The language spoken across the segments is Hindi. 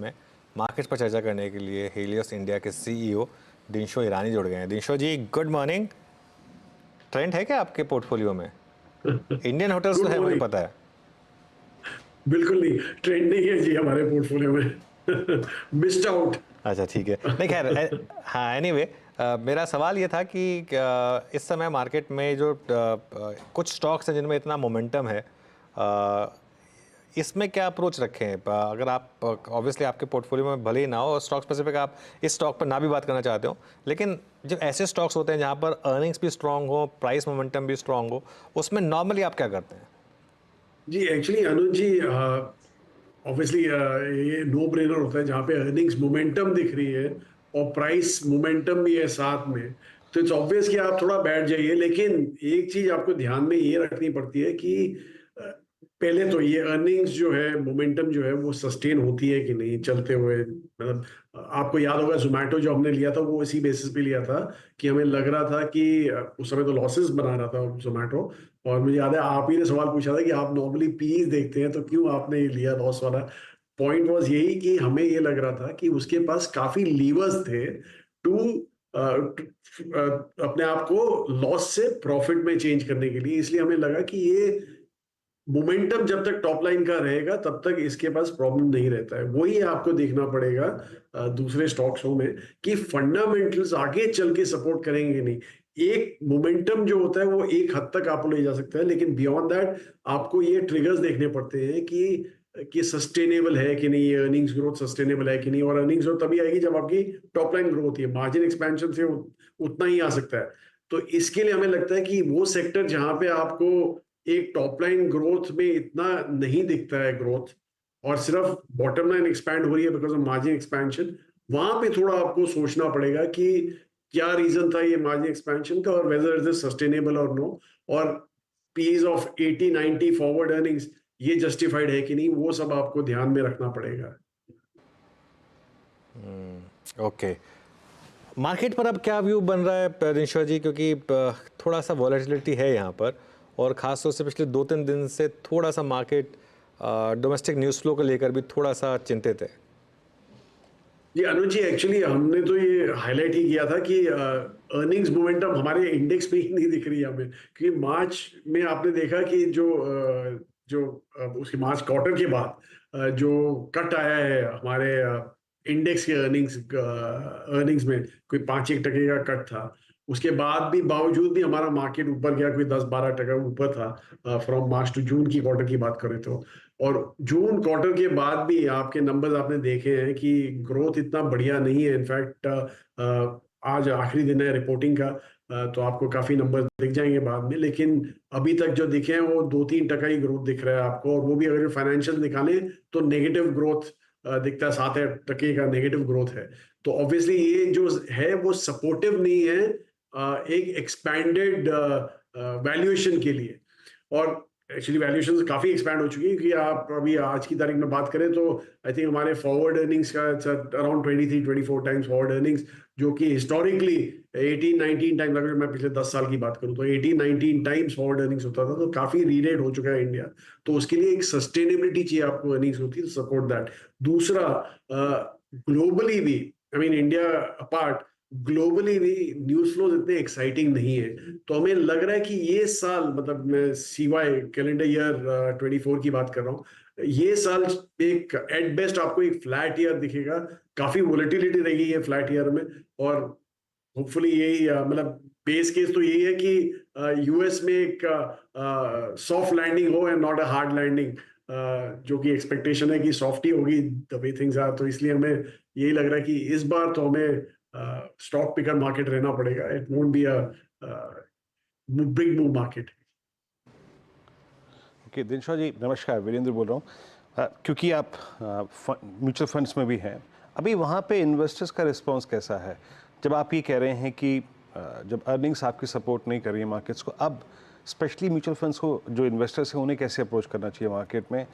में मार्केट्स पर चर्चा करने के लिए हेलियोस इंडिया के सीईओ दिनशो ईरानी जुड़ गए हैं। दिनशो जी, गुड मॉर्निंग। ट्रेंड है क्या आपके पोर्टफोलियो में? इंडियन होटल्स तो गुड है, मुझे मॉर्निंग। पता है। बिल्कुल नहीं, ट्रेंड नहीं है जी हमारे पोर्टफोलियो में। Missed out. अच्छा, ठीक है। नहीं, खैर हाँ, एनीवे मेरा सवाल ये था कि इस समय मार्केट में जो कुछ स्टॉक्स हैं जिनमें इतना मोमेंटम है, इसमें क्या अप्रोच रखें हैं? अगर आप ऑब्वियसली आपके पोर्टफोलियो में भले ही ना हो और स्टॉक स्पेसिफिक आप इस स्टॉक पर ना भी बात करना चाहते हो, लेकिन जो ऐसे स्टॉक्स होते हैं जहां पर अर्निंग्स भी स्ट्रांग हो, प्राइस मोमेंटम भी स्ट्रांग हो, उसमें नॉर्मली आप क्या करते हैं? जी एक्चुअली अनुज जी, ऑब्वियसली ये नो ब्रेनर होता है जहाँ पे अर्निंग्स मोमेंटम दिख रही है और प्राइस मोमेंटम भी है साथ में। तो इट्स ऑब्वियस कि आप थोड़ा बैठ जाइए, लेकिन एक चीज आपको ध्यान में ये रखनी पड़ती है कि अ, पहले तो ये अर्निंग्स जो है, मोमेंटम जो है, वो सस्टेन होती है कि नहीं चलते हुए। मतलब आपको याद होगा जोमेटो जो हमने लिया था वो इसी बेसिस पे लिया था कि हमें लग रहा था कि उस समय तो लॉसेस बना रहा था जोमेटो। और मुझे याद है आप ही ने सवाल पूछा था कि आप नॉर्मली पीई देखते हैं तो क्यों आपने ये लिया लॉस वाला। पॉइंट वाज यही कि हमें ये लग रहा था कि उसके पास काफी लीवर्स थे टू अपने आप को लॉस से प्रॉफिट में चेंज करने के लिए। इसलिए हमें लगा कि ये मोमेंटम जब तक टॉप लाइन का रहेगा तब तक इसके पास प्रॉब्लम नहीं रहता है। वही आपको देखना पड़ेगा दूसरे स्टॉक्सों में कि फंडामेंटल्स आगे चल के सपोर्ट करेंगे नहीं। एक मोमेंटम जो होता है वो एक हद तक आपको ले जा सकता है, लेकिन बियॉन्ड दैट आपको ये ट्रिगर्स देखने पड़ते हैं कि सस्टेनेबल है कि नहीं, ये अर्निंग्स ग्रोथ सस्टेनेबल है कि नहीं। और अर्निंग्स ग्रोथ तभी आएगी जब आपकी टॉप लाइन ग्रोथ होती है, मार्जिन एक्सपेंशन से उतना ही आ सकता है। तो इसके लिए हमें लगता है कि वो सेक्टर जहां पे आपको एक टॉप लाइन ग्रोथ में इतना नहीं दिखता है ग्रोथ, और सिर्फ बॉटम लाइन एक्सपैंड हो रही है बिकॉज ऑफ मार्जिन एक्सपेंशन, वहां पे थोड़ा आपको सोचना पड़ेगा कि क्या रीजन था ये मार्जिन एक्सपेंशन का और वेदर इज इज सस्टेनेबल और नो। और पीज ऑफ 80-90 फॉरवर्ड अर्निंग्स ये जस्टिफाइड है कि नहीं, वो सब आपको ध्यान में रखना पड़ेगा। ओके। मार्केट पर अब क्या व्यू बन रहा है दिनशो जी? क्योंकि थोड़ा सा वॉलेटिलिटी है यहाँ पर, और ख़ासतौर से पिछले 2-3 दिन से थोड़ा सा मार्केट डोमेस्टिक न्यूज़ फ्लो को लेकर भी थोड़ा सा चिंतित है। जी अनुज जी, एक्चुअली हमने तो ये हाईलाइट ही किया था कि अर्निंग्स मोमेंटम हमारे इंडेक्स में ही नहीं दिख रही है हमें। क्योंकि मार्च में आपने देखा कि उसके मार्च क्वार्टर के बाद जो कट आया है हमारे इंडेक्स के अर्निंग्स में, कोई 5-1% का कट था। उसके बाद भी बावजूद भी हमारा मार्केट ऊपर गया, कोई 10-12% ऊपर था फ्रॉम मार्च टू जून की क्वार्टर की बात करें तो। और जून क्वार्टर के बाद भी आपके नंबर्स आपने देखे हैं कि ग्रोथ इतना बढ़िया नहीं है। इनफैक्ट आज आखिरी दिन है रिपोर्टिंग का, तो आपको काफी नंबर दिख जाएंगे बाद में, लेकिन अभी तक जो दिखे हैं वो 2-3% ही ग्रोथ दिख रहा है आपको। और वो भी अगर फाइनेंशियल निकालें तो नेगेटिव ग्रोथ दिखता है, 7-8% का नेगेटिव ग्रोथ है। तो ऑब्वियसली ये जो है वो सपोर्टिव नहीं है एक एक्सपैंडेड वैल्यूएशन के लिए। और एक्चुअली वैल्यूएशन काफी एक्सपैंड हो चुकी है कि आप अभी आज की तारीख में बात करें तो आई थिंक हमारे फॉरवर्ड अर्निंग्स का अराउंड 23-24 टाइम्स फॉरवर्ड अर्निंग्स, जो कि हिस्टोरिकली 18-19 टाइम्स, अगर मैं पिछले 10 साल की बात करूं तो 18-19 टाइम्स फॉरवर्ड अर्निंग्स होता था। तो काफी रीरेट हो चुका है इंडिया। तो उसके लिए एक सस्टेनेबिलिटी चाहिए आपको अर्निंग्स होती है तो सपोर्ट दैट। दूसरा, ग्लोबली भी, I mean India apart, globally भी न्यूज फ्लोज इतने एक्साइटिंग नहीं है। तो हमें लग रहा है कि ये साल, मतलब मैं सीवाई कैलेंडर ईयर 24 की बात कर रहा हूँ, ये साल एक एट बेस्ट आपको एक फ्लैट ईयर दिखेगा। काफी वोलेटिलिटी रहेगी ये फ्लैट ईयर में। और होपफुली यही मतलब बेस केस तो यही है कि यूएस में एक सॉफ्ट लैंडिंग हो and not a hard landing, जो कि एक्सपेक्टेशन है कि सॉफ्ट ही होगी द वे थिंग्स आर। तो इसलिए हमें यही लग रहा है कि इस बार तो हमें स्टॉक पिकर मार्केट रहना पड़ेगा। It won't be a big move market. Okay Dinsha ji, नमस्कार। वीरेंद्र बोल रहा हूँ। क्योंकि आप म्यूचुअल फंड्स में भी हैं, अभी वहाँ पे इन्वेस्टर्स का रिस्पांस कैसा है जब आप ये कह रहे हैं कि जब अर्निंग्स आपकी सपोर्ट नहीं कर रही है मार्केट्स को, अब स्पेशली म्यूचुअल फंड्स को जो इन्वेस्टर्स हैं उन्हें कैसे अप्रोच करना चाहिए मार्केट में?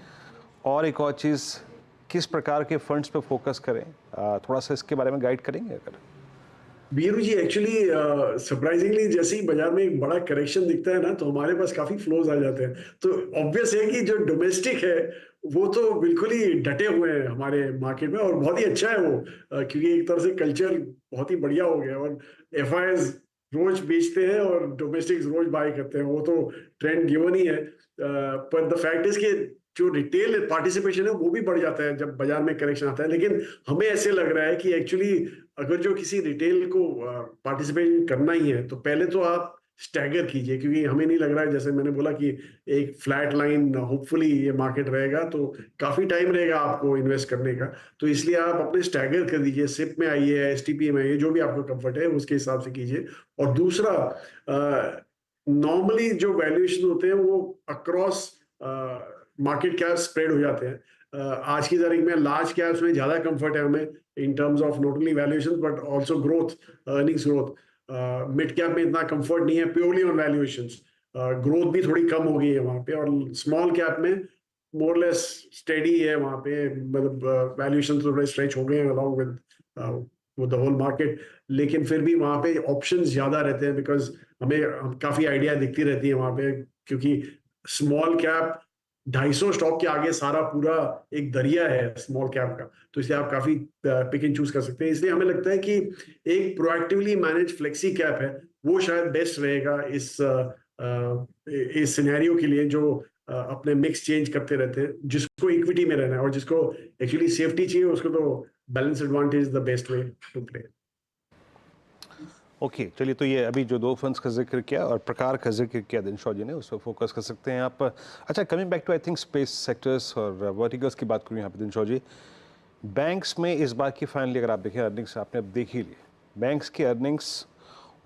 और एक और चीज़, किस प्रकार के फंड्स पे फोकस करें, थोड़ा सा इसके बारे में गाइड करेंगे अगर? बीरू जी, एक्चुअली सरप्राइजिंगली जैसे ही बाजार में एक बड़ा करेक्शन दिखता है ना तो हमारे पास काफी फ्लोज आ जाते हैं। तो ऑब्वियस है कि जो डोमेस्टिक है वो तो बिल्कुल ही डटे हुए हैं हमारे मार्केट में, और बहुत ही अच्छा है वो, क्योंकि एक तरह से कल्चर बहुत ही बढ़िया हो गया, और एफआईआईज रोज बेचते हैं और डोमेस्टिक्स रोज बाय करते हैं, वो तो ट्रेंड गिवन ही है। पर द फैक्ट इज कि जो रिटेल पार्टिसिपेशन है वो भी बढ़ जाता है जब बाजार में करेक्शन आता है, लेकिन हमें ऐसे लग रहा है कि एक्चुअली अगर जो किसी रिटेल को पार्टिसिपेट करना ही है तो पहले तो आप स्टैगर कीजिए, क्योंकि हमें नहीं लग रहा है, जैसे मैंने बोला कि एक फ्लैट लाइन होपफुली ये मार्केट रहेगा, तो काफी टाइम रहेगा आपको इन्वेस्ट करने का। तो इसलिए आप अपने स्टैगर कर दीजिए, सिप में आइए, एसटीपी में आइए, जो भी आपको कंफर्ट है उसके हिसाब से कीजिए। और दूसरा, नॉर्मली जो वैल्यूएशन होते हैं वो अक्रॉस मार्केट कैप स्प्रेड हो जाते हैं। आज की तारीख में लार्ज कैप्स में ज्यादा कंफर्ट है हमें in terms of not only valuation but also growth, earnings growth. Mid cap में इतना कंफर्ट नहीं है प्योरली ऑन वैल्यूएशंस, ग्रोथ भी थोड़ी कम हो गई है वहां पे, और स्मॉल कैप में मोर लेस स्टेडी है वहां पे, मतलब वैल्यूएशन थोड़े स्ट्रेच हो गए हैं along with the whole market, लेकिन फिर भी वहां पे ऑप्शंस ज्यादा रहते हैं, बिकॉज हमें काफी आइडिया दिखती रहती है वहां पे, क्योंकि स्मॉल कैप 250 स्टॉक के आगे सारा पूरा एक दरिया है स्मॉल कैप का, तो इसलिए आप काफी पिक एंड चूज कर सकते हैं। इसलिए हमें लगता है कि एक प्रोएक्टिवली मैनेज फ्लेक्सी कैप है वो शायद बेस्ट रहेगा इस सिनेरियो के लिए, जो अपने मिक्स चेंज करते रहते हैं, जिसको इक्विटी में रहना है और जिसको एक्चुअली सेफ्टी चाहिए उसको तो balance advantage the best way to play. Okay चलिए, तो ये अभी जो दो फंड्स का जिक्र किया और प्रकार का जिक्र किया दिनशॉ जी ने, उस पर फोकस कर सकते हैं आप। अच्छा, coming back to I think space sectors और वर्टिकल्स की बात करूँ यहाँ पे दिनशॉ जी, बैंक्स में इस बार की फाइनली अगर आप देखें अर्निंग्स आपने अब देख ही ली, बैंक्स की अर्निंग्स,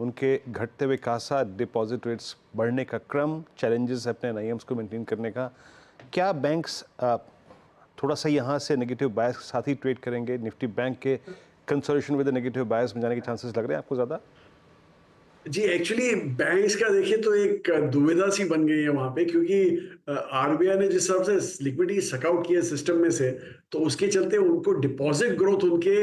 उनके घटते हुए कासा, डिपॉजिट रेट्स बढ़ने का क्रम, चैलेंजेस अपने नईएम्स को मेंटेन करने का, क्या बैंक्स थोड़ा सा यहाँ से नेगेटिव बायस के साथ ही ट्रेड करेंगे? निफ्टी बैंक के कंसोलिडेशन विद नेगेटिव बायस में जाने के चांसेस लग रहे हैं आपको ज़्यादा? जी, एक्चुअली बैंक्स का देखिए तो एक दुविधा सी बन गई है वहां पे, क्योंकि आरबीआई ने जिस हिसाब से लिक्विडिटी सकआउट किया सिस्टम में से, तो उसके चलते उनको डिपॉजिट ग्रोथ उनके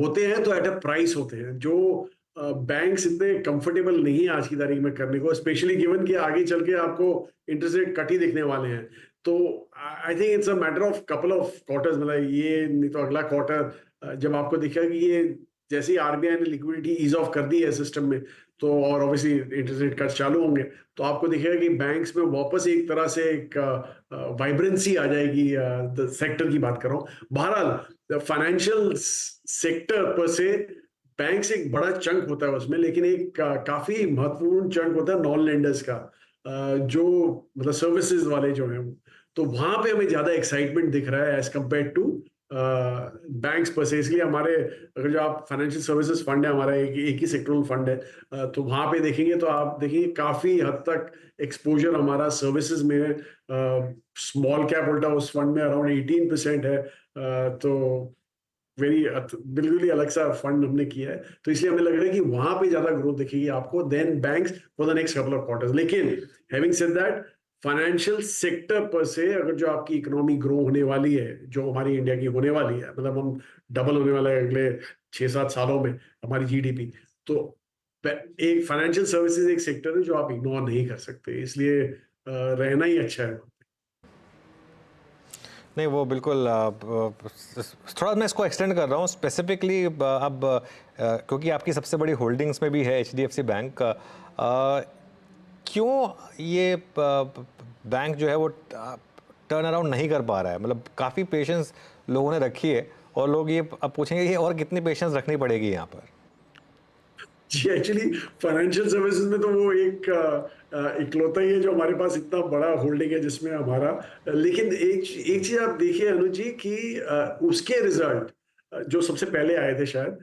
होते हैं तो एट अ प्राइस होते हैं, जो बैंक्स इतने कंफर्टेबल नहीं है आज की तारीख में करने को, स्पेशली गिवन कि आगे चल के आपको इंटरेस्ट रेट कट ही दिखने वाले हैं। तो I think it's a matter of couple of quarters, मतलब ये नहीं तो अगला क्वार्टर जब आपको दिखेगा कि ये जैसे ही आरबीआई ने लिक्विडिटी ईज ऑफ कर दी है सिस्टम में, तो और ऑब्वियसली इंटरेस्ट रेट कट चालू होंगे, तो आपको दिखेगा कि बैंक्स में वापस एक तरह से एक वाइब्रेंसी आ जाएगी। सेक्टर की बात कर रहा हूँ, बहरहाल फाइनेंशियल सेक्टर पर से बैंक्स एक बड़ा चंक होता है उसमें, लेकिन एक काफी महत्वपूर्ण चंक होता है नॉन लेंडर्स का, जो मतलब सर्विसेज वाले जो हैं, तो वहां पे हमें ज्यादा एक्साइटमेंट दिख रहा है एज कम्पेयर टू बैंक्स पर से। इसलिए हमारे, अगर जो आप फाइनेंशियल सर्विसेज फंड है हमारा, एक ही सेक्टरल फंड है, तो वहां पे देखेंगे तो आप देखेंगे काफी हद तक एक्सपोजर हमारा सर्विसेज में है। स्मॉल कैप उल्टा उस फंड में अराउंड 18% है, तो बिल्कुल ही अलग सा फंड हमने किया है, तो इसलिए हमें लग रहा है कि वहां पे ज्यादा ग्रोथ दिखेगी आपको then banks for the next couple of quarters. लेकिन having said that, financial sector पर से अगर जो आपकी इकोनॉमी ग्रो होने वाली है, जो हमारी इंडिया की होने वाली है, मतलब हम डबल होने वाला है अगले 6-7 सालों में हमारी जीडीपी, तो एक फाइनेंशियल सर्विसेज एक सेक्टर है जो आप इग्नोर नहीं कर सकते, इसलिए रहना ही अच्छा है। नहीं, वो बिल्कुल थोड़ा मैं इसको एक्सटेंड कर रहा हूँ स्पेसिफिकली अब क्योंकि आपकी सबसे बड़ी होल्डिंग्स में भी है एचडीएफसी बैंक, क्यों ये बैंक जो है वो टर्न अराउंड नहीं कर पा रहा है? मतलब काफ़ी पेशेंस लोगों ने रखी है और लोग ये अब पूछेंगे कि और कितनी पेशेंस रखनी पड़ेगी यहाँ पर? जी, एक्चुअली फाइनेंशियल सर्विसेज में तो वो एक इकलौता ही है जो हमारे पास इतना बड़ा होल्डिंग है जिसमें हमारा, लेकिन एक चीज आप देखिए अनुज जी कि उसके रिजल्ट जो सबसे पहले आए थे शायद,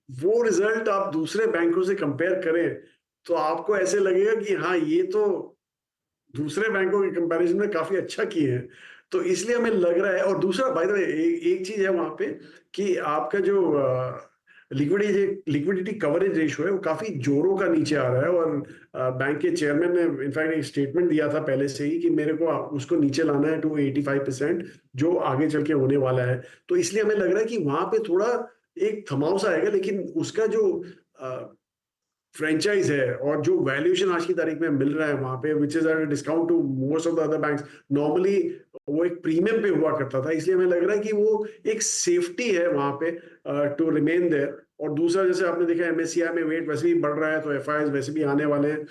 वो रिजल्ट आप दूसरे बैंकों से कंपेयर करें तो आपको ऐसे लगेगा कि हाँ, ये तो दूसरे बैंकों के कंपैरिजन में काफी अच्छा किए हैं, तो इसलिए हमें लग रहा है। और दूसरा बाय द वे एक चीज है वहां पे कि आपका जो लिक्विडिटी कवरेज रेशियो है वो काफी जोरों का नीचे आ रहा है, और बैंक के चेयरमैन ने इनफैक्ट एक स्टेटमेंट दिया था पहले से ही कि मेरे को उसको नीचे लाना है टू 85%, जो आगे चल के होने वाला है। तो इसलिए हमें लग रहा है कि वहां पे थोड़ा एक थमाव सा आएगा, लेकिन उसका जो फ्रेंचाइज है और जो वैल्यूएशन आज की तारीख में मिल रहा है वहां पे which is at discount to most of the other banks, normally वो एक प्रीमियम पे हुआ करता था, इसलिए हमें लग रहा है कि वो एक सेफ्टी है वहां पे टू रिमेन देयर। और दूसरा, जैसे आपने देखा एमएससीआई में वेट वैसे भी बढ़ रहा है, तो एफआईआईज वैसे भी आने वाले हैं,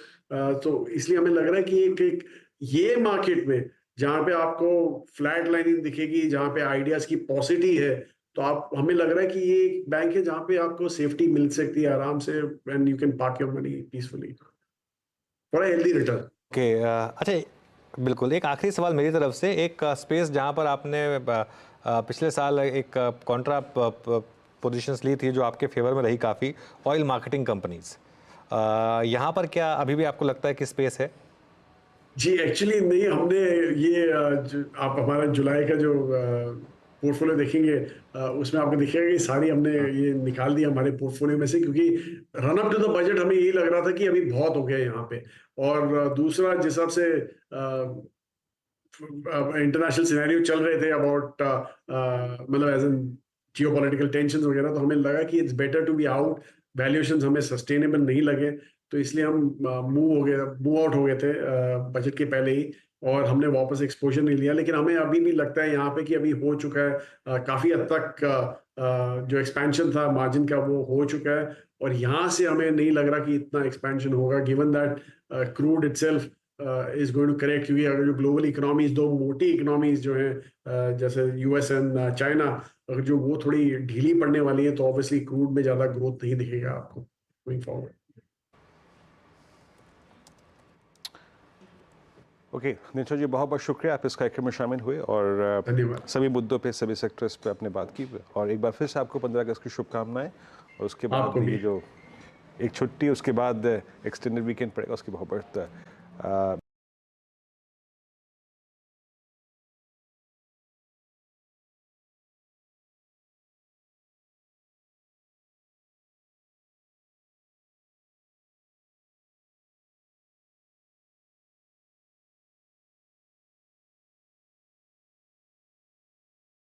तो इसलिए हमें लग रहा है कि एक ये मार्केट में जहां पे आपको फ्लैट लाइनिंग दिखेगी, जहां पे आइडियाज की पॉसिटी है, तो आप हमें लग रहा है कि ये एक बैंक है जहां पे आपको सेफ्टी मिल सकती है आराम से, and you can park your money peacefully for a healthy return. Okay, अच्छा बिल्कुल, एक आखिरी सवाल मेरी तरफ से। एक स्पेस जहां पर आपने पिछले साल एक कॉन्ट्रा पोजीशंस ली थी जो आपके फेवर में रही काफ़ी, ऑयल मार्केटिंग कंपनीज, यहाँ पर क्या अभी भी आपको लगता है कि स्पेस है? जी एक्चुअली नहीं, हमने ये आप हमारा जुलाई का जो पोर्टफोलियो देखेंगे, उसमें आपको दिखेगा कि सारी हमने ये निकाल दिया हमारे पोर्टफोलियो में से, क्योंकि run up to the budget हमें यही लग रहा था कि अभी बहुत हो गया यहाँ पे। और दूसरा, जिस हिसाब से इंटरनेशनल सिनेरियो चल रहे थे अबाउट मतलब एज एन जियोपॉलिटिकल टेंशन वगैरह, तो हमें लगा कि it's better to be out, valuations हमें सस्टेनेबल नहीं लगे, तो इसलिए हम मूव आउट हो गए थे बजट के पहले ही, और हमने वापस एक्सपोजर नहीं लिया। लेकिन हमें अभी भी लगता है यहाँ पे कि अभी हो चुका है काफी हद तक जो एक्सपेंशन था मार्जिन का वो हो चुका है, और यहाँ से हमें नहीं लग रहा कि इतना एक्सपेंशन होगा, given that crude itself is going to correct. क्योंकि अगर जो ग्लोबल इकोनॉमीज, दो मोटी इकोनॉमीज जो हैं जैसे यूएस एंड चाइना, अगर जो वो थोड़ी ढीली पड़ने वाली है, तो ऑब्वियसली क्रूड में ज्यादा ग्रोथ नहीं दिखेगा आपको गोइंग फॉरवर्ड। ओके निशा जी, बहुत बहुत शुक्रिया, आप इस कार्यक्रम में शामिल हुए और धन्यवाद। सभी मुद्दों पे, सभी सेक्टर्स पे आपने बात की, और एक बार फिर से आपको 15 अगस्त की शुभकामनाएं। और उसके बाद आपको भी। ये जो एक छुट्टी, उसके बाद एक्सटेंडेड वीकेंड पड़ेगा, उसकी बहुत बहुत